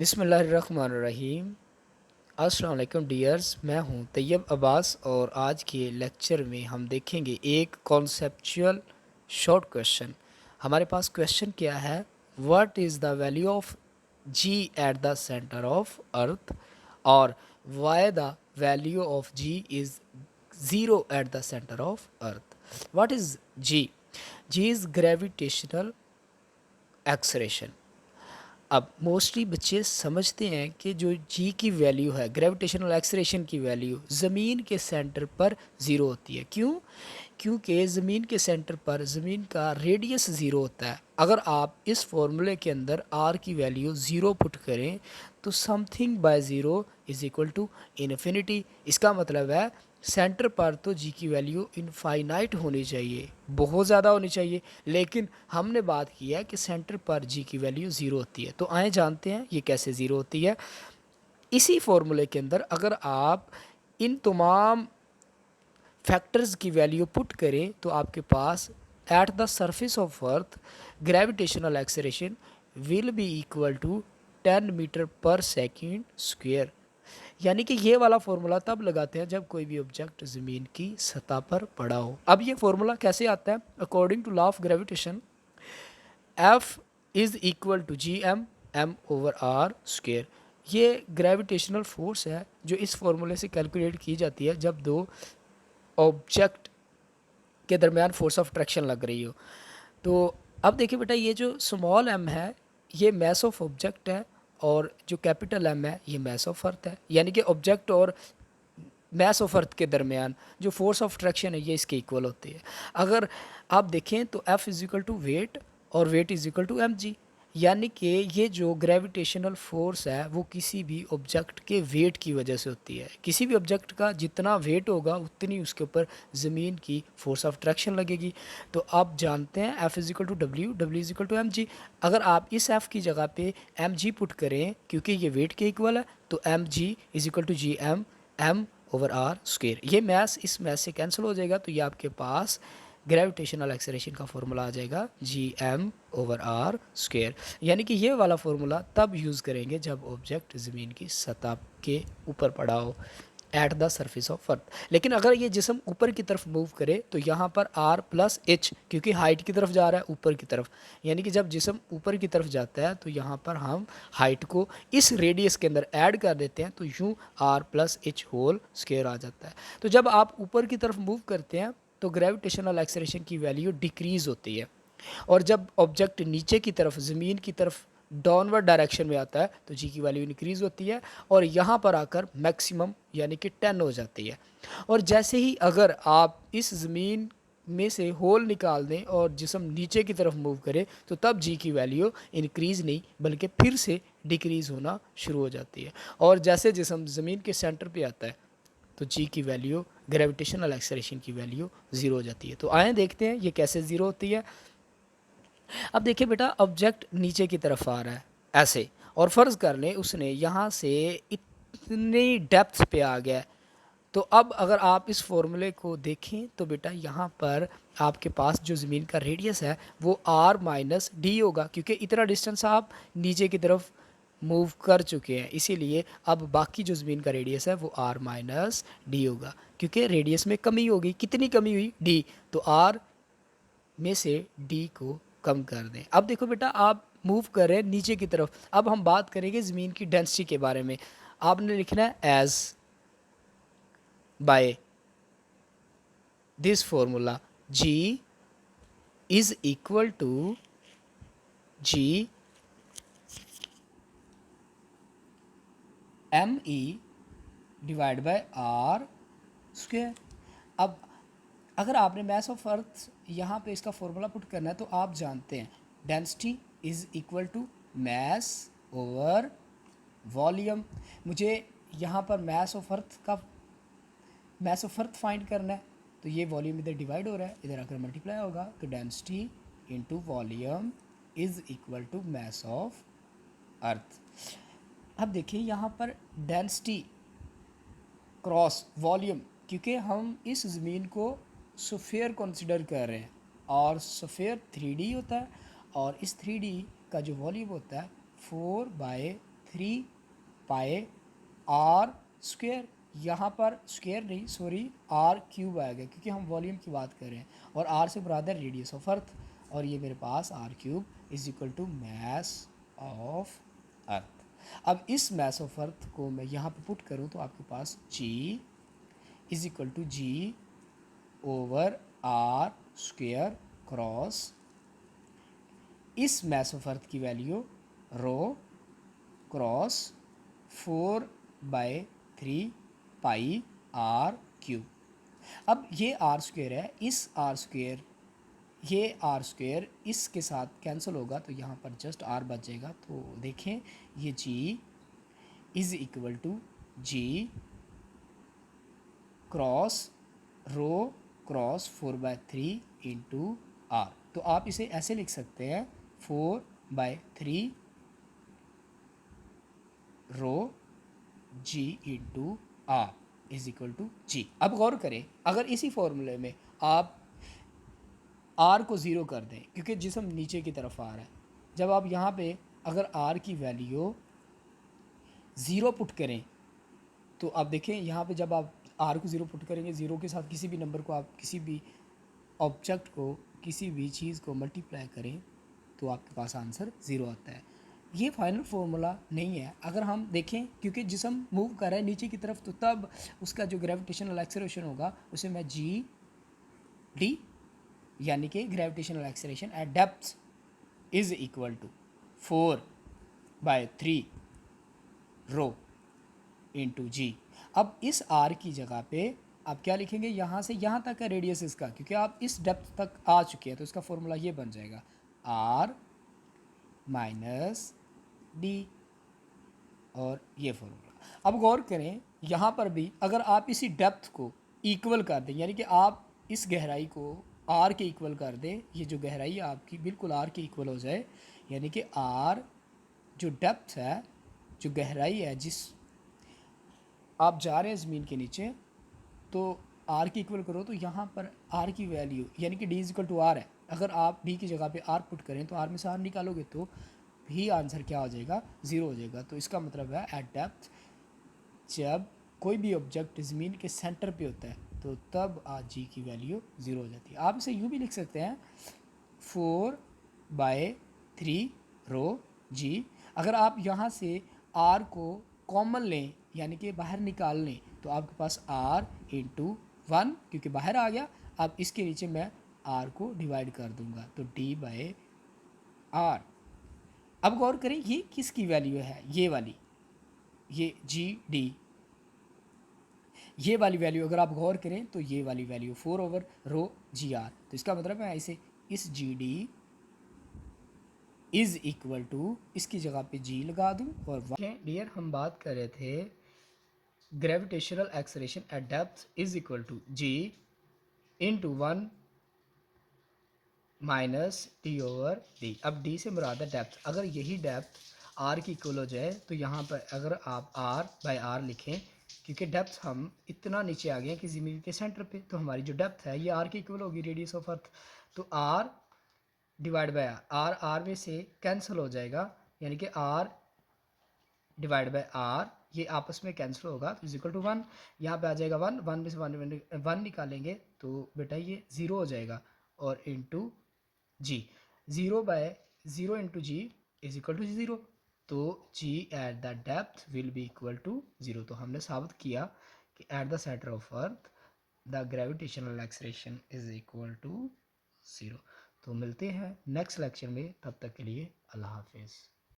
बिस्मिल्लाहिर्रहमानिर्रहीम। अस्सलाम वालेकुम डियर्स, मैं हूं तैयब अब्बास और आज के लेक्चर में हम देखेंगे एक कॉन्सेप्चुअल शॉर्ट क्वेश्चन। हमारे पास क्वेश्चन क्या है, what is the value of g at the centre of earth, और why the value of g is zero at the centre of earth. What is g? G is gravitational acceleration. अब mostly बच्चे समझते हैं कि जो जी की value है, gravitational acceleration की वैल्यू ज़मीन के सेंटर पर ज़ीरो होती है। क्यों? क्योंकि ज़मीन के सेंटर पर ज़मीन का रेडियस ज़ीरो होता है। अगर आप इस फॉर्मूले के अंदर आर की वैल्यू ज़ीरो पुट करें तो something by zero is equal to infinity. इसका मतलब है सेंटर पर तो जी की वैल्यू इनफाइनाइट होनी चाहिए, बहुत ज़्यादा होनी चाहिए, लेकिन हमने बात की है कि सेंटर पर जी की वैल्यू ज़ीरो होती है। तो आए जानते हैं ये कैसे ज़ीरो होती है। इसी फॉर्मूले के अंदर अगर आप इन तमाम फैक्टर्स की वैल्यू पुट करें तो आपके पास at the surface of earth gravitational acceleration will be equal to 10 metre per second square. यानी कि ये वाला फॉर्मूला तब लगाते हैं जब कोई भी ऑब्जेक्ट ज़मीन की सतह पर पड़ा हो। अब ये फॉर्मूला कैसे आता है? According to law of gravitation, F is equal to G M M over R square. ये ग्रेविटेशनल फोर्स है जो इस फॉर्मूले से कैलकुलेट की जाती है जब दो ऑब्जेक्ट के दरमियान फोर्स ऑफ अट्रैक्शन लग रही हो। तो अब देखिए बेटा, ये जो स्मॉल एम है ये मैस ऑफ ऑब्जेक्ट है, और जो कैपिटल एम है ये मैस ऑफ अर्थ है। यानी कि ऑब्जेक्ट और मैस ऑफ अर्थ के दरमियान जो फोर्स ऑफ अट्रैक्शन है ये इसके इक्वल होती है। अगर आप देखें तो F is equal to weight और weight is equal to M g. यानी कि ये जो ग्रेविटेशनल फोर्स है वो किसी भी ऑब्जेक्ट के वेट की वजह से होती है। किसी भी ऑब्जेक्ट का जितना वेट होगा उतनी उसके ऊपर ज़मीन की फोर्स ऑफ अट्रैक्शन लगेगी। तो आप जानते हैं F is equal to W, W is equal to M G. अगर आप इस एफ की जगह पे एम जी पुट करें क्योंकि ये वेट के इक्वल है, तो M G is equal to G M M over R square. ये मैथ इस मैथ से कैंसिल हो जाएगा, तो ये आपके पास ग्रेविटेशनल एक्सेलरेशन का फॉर्मूला आ जाएगा G M over R square. यानी कि ये वाला फॉर्मूला तब यूज़ करेंगे जब ऑब्जेक्ट ज़मीन की सतह के ऊपर पड़ा हो, एट द सरफेस ऑफ अर्थ। लेकिन अगर ये जिसम ऊपर की तरफ मूव करे तो यहाँ पर आर प्लस एच, क्योंकि हाइट की तरफ जा रहा है ऊपर की तरफ, यानी कि जब जिसम ऊपर की तरफ जाता है तो यहाँ पर हम हाइट को इस रेडियस के अंदर ऐड कर देते हैं, तो यूँ R plus h whole square आ जाता है। तो जब आप ऊपर की तरफ मूव करते हैं तो ग्रेविटेशनल एक्सेलरेशन की वैल्यू डिक्रीज़ होती है, और जब ऑब्जेक्ट नीचे की तरफ ज़मीन की तरफ डाउनवर्ड डायरेक्शन में आता है तो जी की वैल्यू इंक्रीज़ होती है और यहाँ पर आकर मैक्सिमम यानी कि 10 हो जाती है। और जैसे ही अगर आप इस ज़मीन में से होल निकाल दें और जिसम नीचे की तरफ मूव करे तो तब जी की वैल्यू इंक्रीज़ नहीं बल्कि फिर से डिक्रीज़ होना शुरू हो जाती है। और जैसे जिसम ज़मीन के सेंटर पे आता है तो जी की वैल्यू, ग्रेविटेशनल एक्सेलरेशन की वैल्यू ज़ीरो हो जाती है। तो आए देखते हैं ये कैसे ज़ीरो होती है। अब देखिए बेटा, ऑब्जेक्ट नीचे की तरफ आ रहा है ऐसे, और फ़र्ज़ कर लें उसने यहाँ से इतनी डेप्थ पे आ गया है। तो अब अगर आप इस फॉर्मूले को देखें तो बेटा यहाँ पर आपके पास जो ज़मीन का रेडियस है वो आर माइनस डी होगा, क्योंकि इतना डिस्टेंस आप नीचे की तरफ मूव कर चुके हैं, इसीलिए अब बाकी जो ज़मीन का रेडियस है वो आर माइनस डी होगा, क्योंकि रेडियस में कमी होगी। कितनी कमी हुई? डी। तो आर में से डी को कम कर दें। अब देखो बेटा, आप मूव कर रहे हैं नीचे की तरफ। अब हम बात करेंगे ज़मीन की डेंसिटी के बारे में। आपने लिखना है as by this formula G is equal to G M E divide by R square. अब अगर आपने मैस ऑफ अर्थ यहाँ पे इसका फॉर्मूला पुट करना है तो आप जानते हैं density is equal to mass over volume. मुझे यहाँ पर मैस ऑफ अर्थ फाइंड करना है, तो ये वॉल्यूम इधर डिवाइड हो रहा है, इधर आकर मल्टीप्लाई होगा, तो density into volume is equal to mass of earth. अब देखिए यहाँ पर डेंसिटी क्रॉस वॉल्यूम, क्योंकि हम इस ज़मीन को सफ़ेयर कंसिडर कर रहे हैं और सफ़ेयर 3D होता है, और इस 3D का जो वॉल्यूम होता है 4 बाय 3 पाए आर स्क्वायर। यहाँ पर स्क्वायर नहीं, सॉरी, आर क्यूब आ गया क्योंकि हम वॉल्यूम की बात कर रहे हैं और आर से मुराद है रेडियस ऑफ अर्थ, और ये मेरे पास R cube is equal to mass of earth. अब इस मैस ऑफ अर्थ को मैं यहाँ पे पुट करूँ तो आपके पास g is equal to G over R square cross इस मैस ऑफ अर्थ की value rho cross 4/3 pi R cube. अब ये आर स्क्वायर है, इस आर स्क्वायर, ये आर स्क्वायर इसके साथ कैंसिल होगा तो यहाँ पर जस्ट आर बच जाएगा। तो देखें ये g is equal to G cross rho cross 4/3 into R. तो आप इसे ऐसे लिख सकते हैं 4/3 rho G into R is equal to g. अब गौर करें, अगर इसी फॉर्मूले में आप आर को ज़ीरो कर दें क्योंकि जिसम नीचे की तरफ आ रहा है, जब आप यहाँ पे अगर आर की वैल्यू ज़ीरो पुट करें तो आप देखें यहाँ पे जब आप आर को ज़ीरो पुट करेंगे, ज़ीरो के साथ किसी भी नंबर को आप किसी भी ऑब्जेक्ट को किसी भी चीज़ को मल्टीप्लाई करें तो आपके पास आंसर ज़ीरो आता है। ये फाइनल फार्मूला नहीं है। अगर हम देखें क्योंकि जिसम मूव कर रहा है नीचे की तरफ तो तब उसका जो ग्रेविटेशनल एक्सेलरेशन होगा उसे मैं जी डी यानी कि gravitational acceleration at depth is equal to 4/3 rho into g. अब इस आर की जगह पे आप क्या लिखेंगे, यहाँ से यहाँ तक का रेडियस इसका, क्योंकि आप इस डेप्थ तक आ चुके हैं तो इसका फॉर्मूला ये बन जाएगा आर माइनस डी, और ये फॉर्मूला। अब गौर करें यहाँ पर भी अगर आप इसी डेप्थ को इक्वल कर दें, यानी कि आप इस गहराई को आर के इक्वल कर दें, ये जो गहराई है आपकी बिल्कुल आर के इक्वल हो जाए, यानी कि आर जो डेप्थ है, जो गहराई है जिस आप जा रहे हैं ज़मीन के नीचे, तो आर की इक्वल करो तो यहाँ पर आर की वैल्यू यानी कि D is equal to R है। अगर आप डी की जगह पे आर पुट करें तो आर में से आर निकालोगे तो भी आंसर क्या हो जाएगा, ज़ीरो हो जाएगा। तो इसका मतलब है एट डेप्थ जब कोई भी ऑब्जेक्ट ज़मीन के सेंटर पे होता है तो तब आज जी की वैल्यू ज़ीरो हो जाती है। आप इसे यूँ भी लिख सकते हैं 4/3 रो जी। अगर आप यहाँ से आर को कॉमन लें यानी कि बाहर निकाल लें तो आपके पास आर इंटू 1, क्योंकि बाहर आ गया, अब इसके नीचे मैं आर को डिवाइड कर दूंगा तो d/r। अब गौर करें ये किसकी वैल्यू है, ये वाली, ये जी डी, ये वाली वैल्यू अगर आप गौर करें तो ये वाली वैल्यू 4/ρ/g/r। तो इसका मतलब है इसे इस G D is equal to इसकी जगह पे जी लगा दूं और डियर हम बात कर रहे थे gravitational acceleration at depth is equal to G into 1 minus T over D. अब डी से मुराद है डेप्थ। अगर यही डेप्थ आर की इक्वल हो जाए तो यहाँ पर अगर आप r/r लिखें, क्योंकि डेप्थ हम इतना नीचे आ गए हैं कि ज़मीन के सेंटर पे, तो हमारी जो डेप्थ है ये आर की इक्वल होगी रेडियस ऑफ अर्थ। तो R divide by R, R में से कैंसिल हो जाएगा, यानी कि आर डिवाइड बाय आर ये आपस में कैंसिल होगा तो इक्वल टू 1। यहाँ पे आ जाएगा 1, 1 में से 1 निकालेंगे तो बेटा ये 0 हो जाएगा, और into g, 0/0 into g is equal to 0। तो g at the depth will be equal to 0। तो हमने साबित किया कि at the centre of earth the gravitational acceleration is equal to 0। तो मिलते हैं नेक्स्ट लेक्चर में, तब तक के लिए अल्लाह हाफिज़।